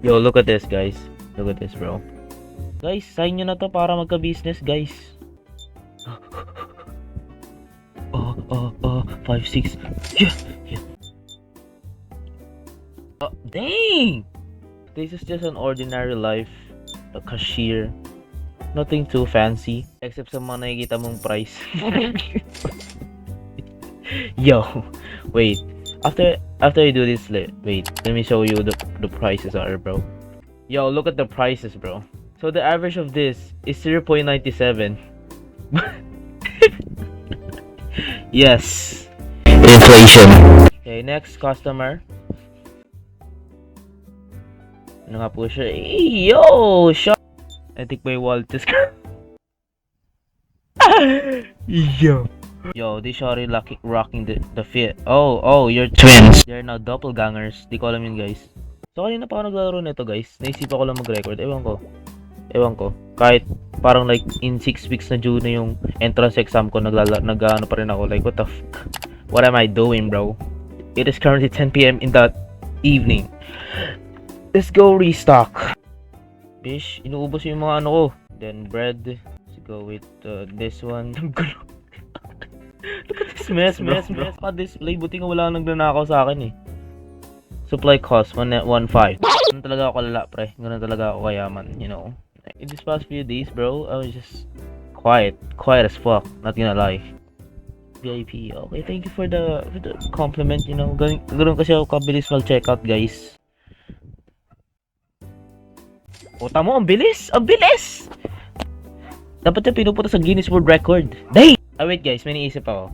Yo, look at this, guys. Look at this, bro. Guys, sign nyo na to para magka-business, guys. 5, 6. Yeah. Dang! This is just an ordinary life. A cashier. Nothing too fancy. Except sa mga nakikita mong price. Yo, wait. After you do this, wait. Let me show you the prices are, bro. Yo, look at the prices, bro. So the average of this is 0.97. Yes. Inflation. Okay, next customer. Ano nga po siya? Yo, shot. I think my wallet is Yo, they shawty rocking the fit. Oh, you're twins. They're now doppelgangers. Di ko alam yun, guys. So, kanina pa ako naglalaro nito, guys. Naisip ako lang mag-record. Ewan ko. Kahit parang like in 6 weeks na due na yung entrance exam ko, nag-ano pa rin ako. Like, what the fuck? What am I doing, bro? It is currently 10 p.m. in the evening. Let's go restock. Bish, inuubos yung mga ano ko. Then bread. Let's go with this one. Look at this mess. Pa-display. Buti nga wala nang nagnanakaw sa akin eh. Supply cost, 1.5. Ganun talaga ako kalala, pre. Ganun talaga ako kayaman, you know. In these past few days, bro, I was just quiet as fuck. Not gonna lie. VIP. Okay, thank you for the compliment, you know. Ganun kasi ako kabilis mag-checkout, guys. O, tamo, ang bilis! Ang bilis! Dapat yung pinupunta sa Guinness World Record. Day! Ah, wait, guys. May naisip ako.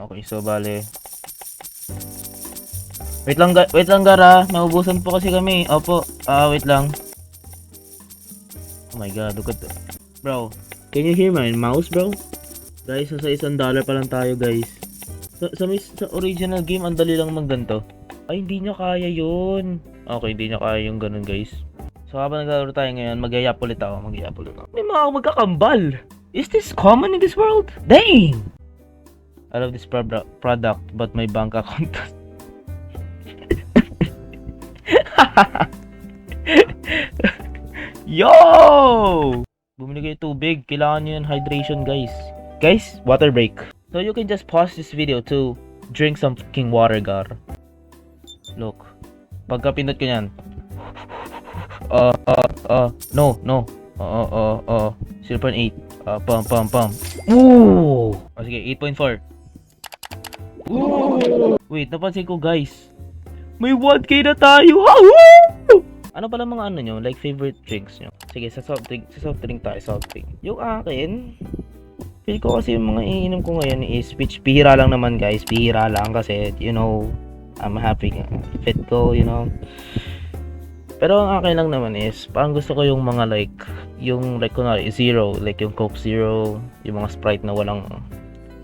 Okay, so, bale. Wait lang, gara. Naubusan po kasi kami. Opo. Wait lang. Oh my god, look at that. Bro, can you hear my mouse, bro? Guys, nasa $1 pa lang tayo, guys. Sa original game, ang dali lang magganto. Ay, hindi niya kaya yun. Okay, hindi niya kaya yung ganun, guys. So, habang naglalaro tayo ngayon, mag-yap ulit ako. May mga magkakambal. Is this common in this world? Dang! I love this product, but my bank account. Yo! Bumili kayo tubig. Kailangan nyo yung hydration, guys. Guys, water break. So, you can just pause this video to drink some fucking water, gar. Look. Pagka pinot ko yan. No. 0.8. Pump. Ooh! Oh, sige, 8.4. Ooh! Wait, napansin ko, guys. May 1K na tayo! Woo! Ano pala mga ano nyo? Like favorite drinks nyo? Sige, sa soft drink tayo, soft drink. Yung akin, feel ko kasi yung mga iinom ko ngayon is, which bihira lang naman, guys. Bihira lang kasi, you know, I'm happy fit ko, you know. Pero ang akin lang naman is, parang gusto ko yung mga like, kunwari, zero, like yung Coke Zero, yung mga Sprite na walang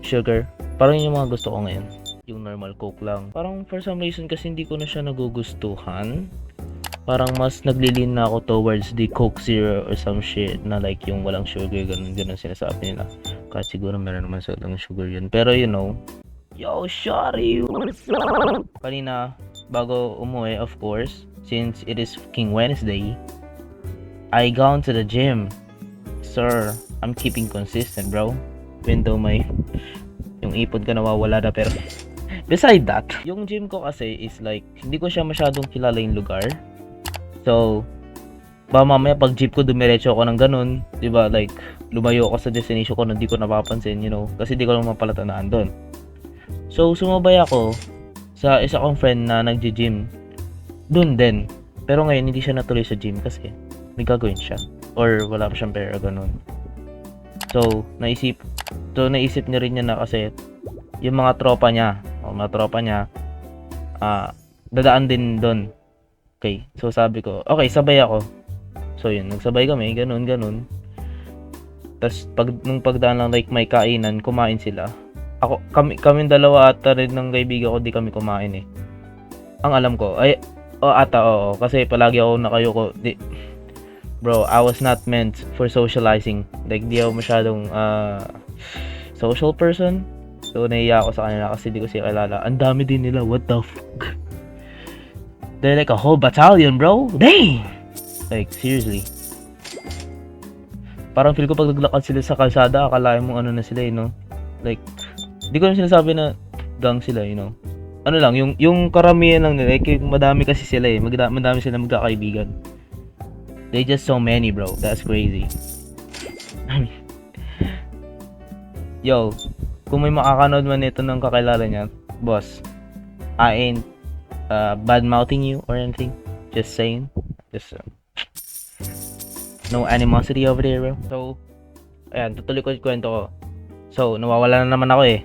sugar. Parang yung mga gusto ko ngayon. Yung normal Coke lang. Parang for some reason kasi hindi ko na siya nagugustuhan. Parang mas naglilin na ako towards the Coke Zero or some shit na like yung walang sugar, ganun sinasabi nila. Kahit siguro meron naman sa lang sugar yun. Pero you know, yo, shawty! Kanina, bago umuwi, of course, since it is fucking Wednesday, I gone to the gym. Sir, I'm keeping consistent, bro. Even though yung ipon ko nawawala na, pero beside that, yung gym ko kasi is like, hindi ko siya masyadong kilala yung lugar. So, ba mamaya pag jeep ko dumiretso ako ng ganun, 'di ba? Like lumayo ako sa destination ko, hindi ko napapansin, you know, kasi di ko lang mapalatanaan doon. So, sumabay ako sa isa kong friend na nagji-gym doon din. Pero ngayon hindi siya natuloy sa gym kasi may gagawin siya or wala pa siyang pera, ganun. So, naisip niya rin niya na kasi yung mga tropa niya, dadaan din doon. Okay, so sabi ko, okay, sabay ako. So yun, nagsabay kami, ganun. Tapos nung pagdaan lang, like may kainan, kumain sila. Kami dalawa ata rin ng kaibigan ko, di kami kumain eh. Ang alam ko, oo, kasi palagi ako nakayoko. Bro, I was not meant for socializing. Like, di ako masyadong social person. So, nahiya ako sa kanila kasi di ko sila kilala. Ang dami din nila, what the fuck? They're like a whole battalion, bro. Dang! Like, seriously. Parang feel ko pag naglakad sila sa kalsada, akalain mong ano na sila, you know? Like, di ko naman sinasabi na gang sila, you know? Ano lang, yung karamihan lang nila, like, madami kasi sila eh. Madami sila magkakaibigan. They just so many, bro. That's crazy. I mean, yo, kung may makakanood man ito ng kakilala niya, boss, I ain't bad-mouthing you or anything. Just saying. Just, no animosity over there, bro. So, ayan, tutuloy ko yung kwento ko. So, nawawala na naman ako eh.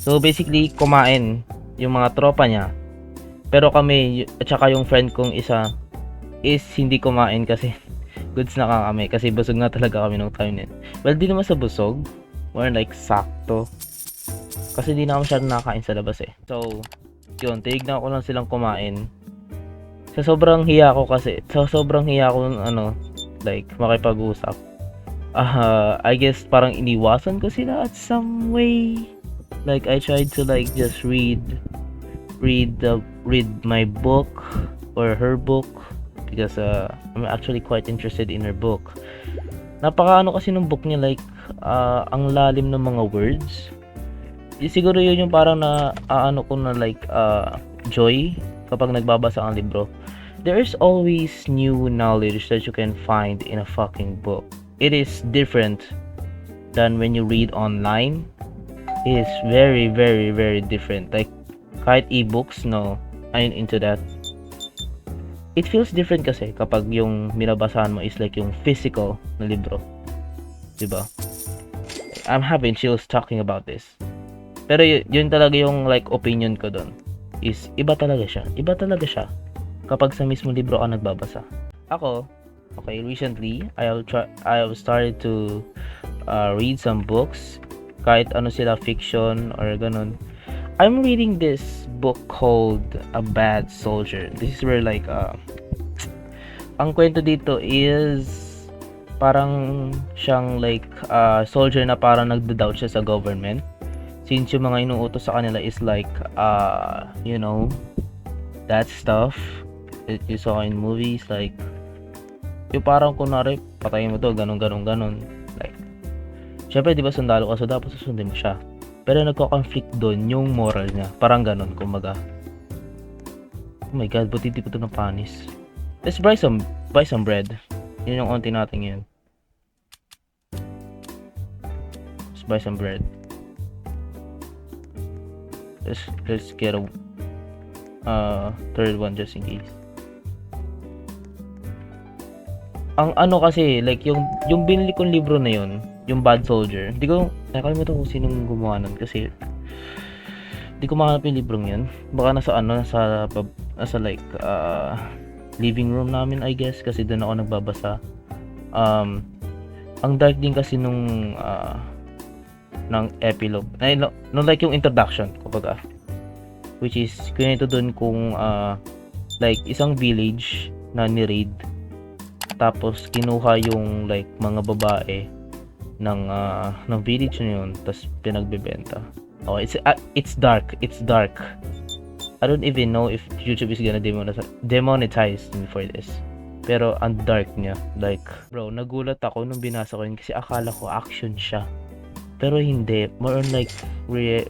So, basically, kumain yung mga tropa niya. Pero kami, at saka yung friend kong isa, is hindi kumain kasi goods na kami. Kasi busog na talaga kami nung time net. Well, di naman sa busog. More like sakto. Kasi di na ako masyadong nakakain sa labas eh. So, yun, tinignan ko lang silang kumain. Sa sobrang hiya ko like, makipag-usap. I guess parang iniwasan ko sila at some way. Like, I tried to like just read my book or her book because I'm actually quite interested in her book. Napaka-ano kasi ng book niya, like, ang lalim ng mga words. Siguro yun yung parang ano ko na like joy kapag nagbabasa ang libro. There is always new knowledge that you can find in a fucking book. It is different than when you read online. It is very, very, very different. Like, kahit e-books, no, I'm into that. It feels different kasi kapag yung binabasahan mo is like yung physical na libro. Diba? I'm having chills talking about this. Pero yun talaga yung like opinion ko doon. Is iba talaga siya. Iba talaga siya kapag sa mismo libro ka nagbabasa. Ako, okay, recently I have started to read some books, kahit ano sila, fiction or ganun. I'm reading this book called A Bad Soldier. This is where like ang kwento dito is parang siyang like soldier na parang nagda-doubt siya sa government. Since yung mga inuutos sa kanila is like you know, that stuff that you saw in movies, like yung parang kunwari patayin mo to, ganun. Like, syempre di ba sundalo ka, so dapat susundin mo siya. Pero nagko-conflict doon yung moral niya, parang ganun, kumbaga. Oh my god, buti di pa to ng panis. Let's buy some bread. Yun yung onti natin yun. Let's buy some bread. Let's get a third one just in case. Ang ano kasi, like yung binili kong libro na yun, yung Bad Soldier, hindi ko nakalimutan kung sinong gumawa nun kasi hindi ko mahanap yung librong yun. Baka nasa like living room namin, I guess, kasi doon ako nagbabasa. Ang dark din kasi nung ng epilogue. No, like yung introduction, kumbaga. Which is, kunito doon kung like isang village na ni-raid. Tapos kinuha yung like mga babae ng village na yun, tapos pinagbebenta. Oh, it's dark. I don't even know if YouTube is gonna demonetize me for this. Pero ang dark niya. Like, bro, nagulat ako nung binasa ko yun kasi akala ko action siya. Pero hindi. More on like real,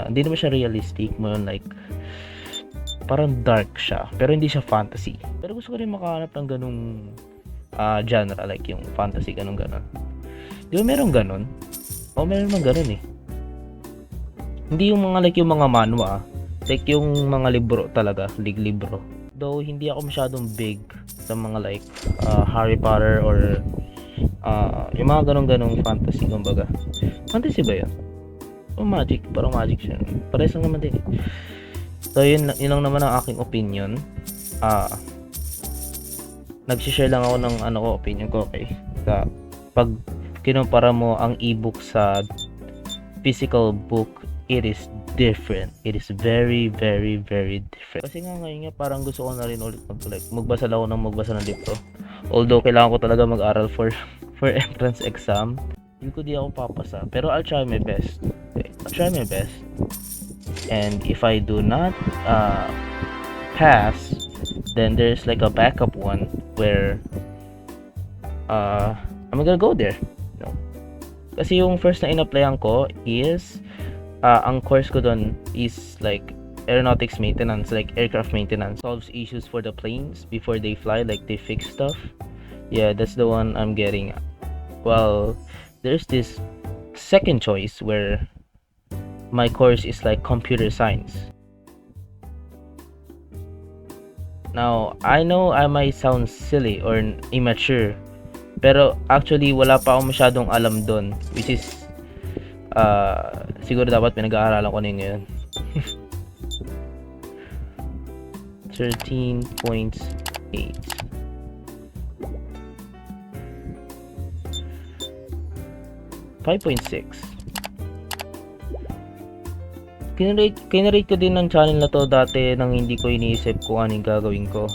hindi naman siya realistic. More on like parang dark siya. Pero hindi siya fantasy. Pero gusto ko rin makahanap ng ganung genre, like yung fantasy, ganun. Di ba meron ganun? O meron man ganun eh. Hindi yung mga like yung mga manhwa. Like yung mga libro talaga, libro. Though hindi ako masyadong big sa mga like Harry Potter or yung mga ganung fantasy, kumbaga. Fantasy ba yun? O magic? Parang magic siya. Parehas lang naman din eh. So yun lang naman ang aking opinion. Nag-share lang ako ng opinion ko, okay? Sa pag kinumpara mo ang ebook sa physical book, it is different. It is very, very, very different. Kasi ngayon parang gusto ko na rin ulit magbasa ng libro. Although kailangan ko talaga mag-aral for entrance exam. Hindi ako papasa, pero I'll try my best. Okay. try my best. And if I do not pass, then there's like a backup one where I'm gonna go there. No. Kasi yung first na in-applyan ko is ang course ko doon is like aeronautics maintenance, like aircraft maintenance, solves issues for the planes before they fly, like they fix stuff. Yeah, that's the one I'm getting. Well, there's this second choice where my course is like computer science. Now, I know I might sound silly or immature, pero actually wala pa akong masyadong alam doon, which is siguro dapat pinag-aaralan ko na yun ngayon. 13.8. 5.6. Kinarate ko din ng channel na to dati nang hindi ko iniisip kung anong gagawin ko.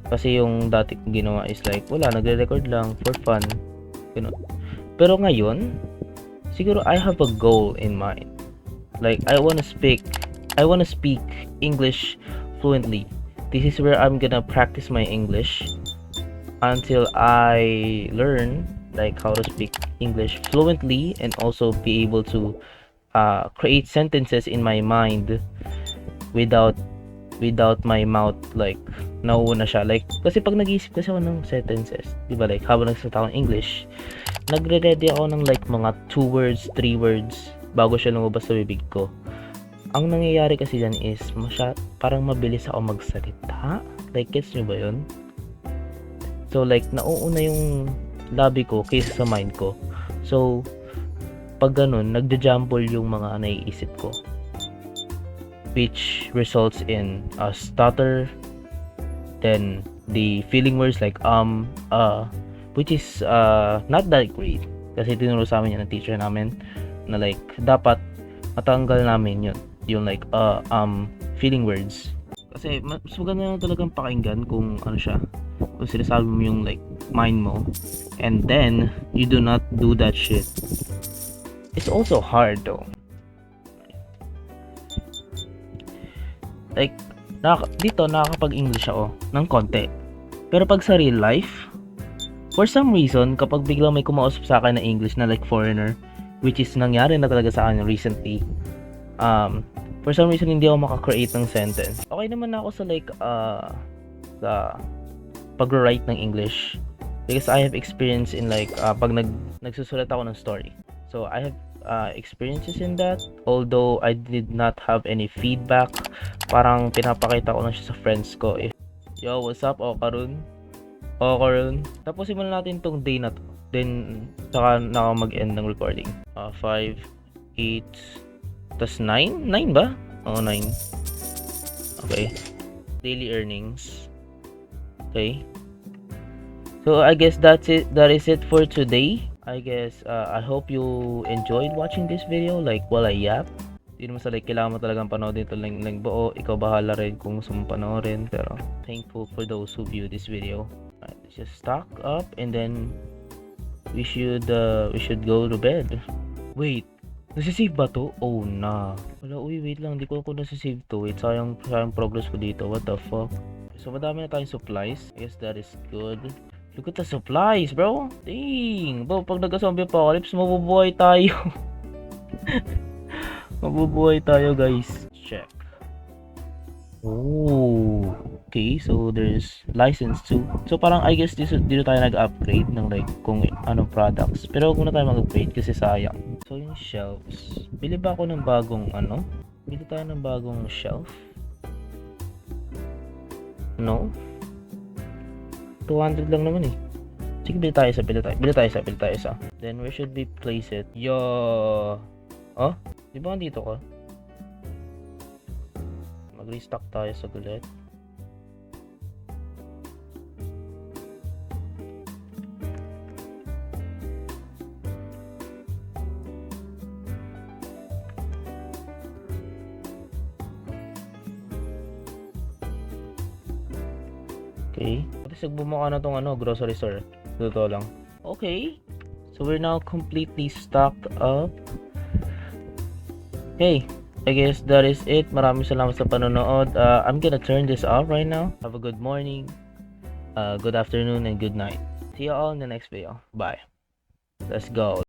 Kasi yung dati kong ginawa is like, wala, nagre-record lang for fun. Ganun. Pero ngayon, siguro I have a goal in mind. Like, I wanna speak English fluently. This is where I'm gonna practice my English until I learn like how to speak English fluently and also be able to create sentences in my mind without my mouth like nauuna siya. Like, kasi pag nag-iisip kasi ako ng sentences, di ba, like habang nagsasalita ako ng English, nagre-ready ako ng like mga 2 words, 3 words bago siya lumabas sa bibig ko. Ang nangyayari kasi dyan is parang mabilis ako magsalita. Like, gets nyo ba yun? So like, nauuna yung labi ko kaysa sa mind ko. So pag ganun, nagja-jumble yung mga naiisip ko, which results in a stutter, then the feeling words like which is not that great, kasi tinuro sa amin yan ng teacher namin na like dapat matanggal namin yun, yung like feeling words, kasi mas maganda na talagang pakinggan kung ano siya, kung sinasabi mo yung like mind mo, and then you do not do that shit. It's also hard though. Like, dito nakakapag-English ako ng konti. Pero pag sa real life, for some reason, kapag biglang may kumausap sa akin na English na like foreigner, which is nangyari na talaga sa akin recently, for some reason hindi ako maka-create ng sentence. Okay naman ako sa like sa pag-write ng English, because I have experience in like pag nagsusulat ako ng story. So I have experiences in that, although I did not have any feedback. Parang pinapakita ko lang siya sa friends ko. Yo, what's up? O Karun. Tapos simulan natin tong day na to. Then saka na ako mag-end ng recording. 5, 8, tas 9? 9 ba? Oo, 9. Okay. Daily earnings. Okay. So I guess that is it for today. I guess I hope you enjoyed watching this video like while I yap. Hindi naman sa like kailangan mo talagang panoodin ito lang buo. Ikaw bahala rin kung gusto mong panoorin. Pero thankful for those who view this video. Alright, let's just stock up and then we should go to bed. Wait, nasisave ba to? Oh na. Wala, wait lang. Hindi ko nasisave to. Wait, sayang progress ko dito. What the fuck? So madami na tayong supplies. I guess that is good. Look at the supplies, bro. Dang. Bro, pag nagka-zombie apocalypse, mabubuhay tayo. Mabubuhay tayo, guys. Check. Oh. Okay, so there's license too. So parang I guess dito tayo nag-upgrade ng like kung anong products. Pero huwag muna tayo mag-upgrade kasi sayang. So yung shelves. Bili ba ako ng bagong ano? Bili tayo ng bagong shelf? No? 200 lang naman eh. Sige, bili tayo isa. Then where should we place it? Yo. Oh? Di ba dito ka? Mag-restock tayo sa gulit. Okay. Bumukha na tong grocery store. Totoo lang. Okay. So we're now completely stocked up. Hey, I guess that is it. Maraming salamat sa panonood. I'm gonna turn this off right now. Have a good morning, good afternoon, and good night. See you all in the next video. Bye. Let's go.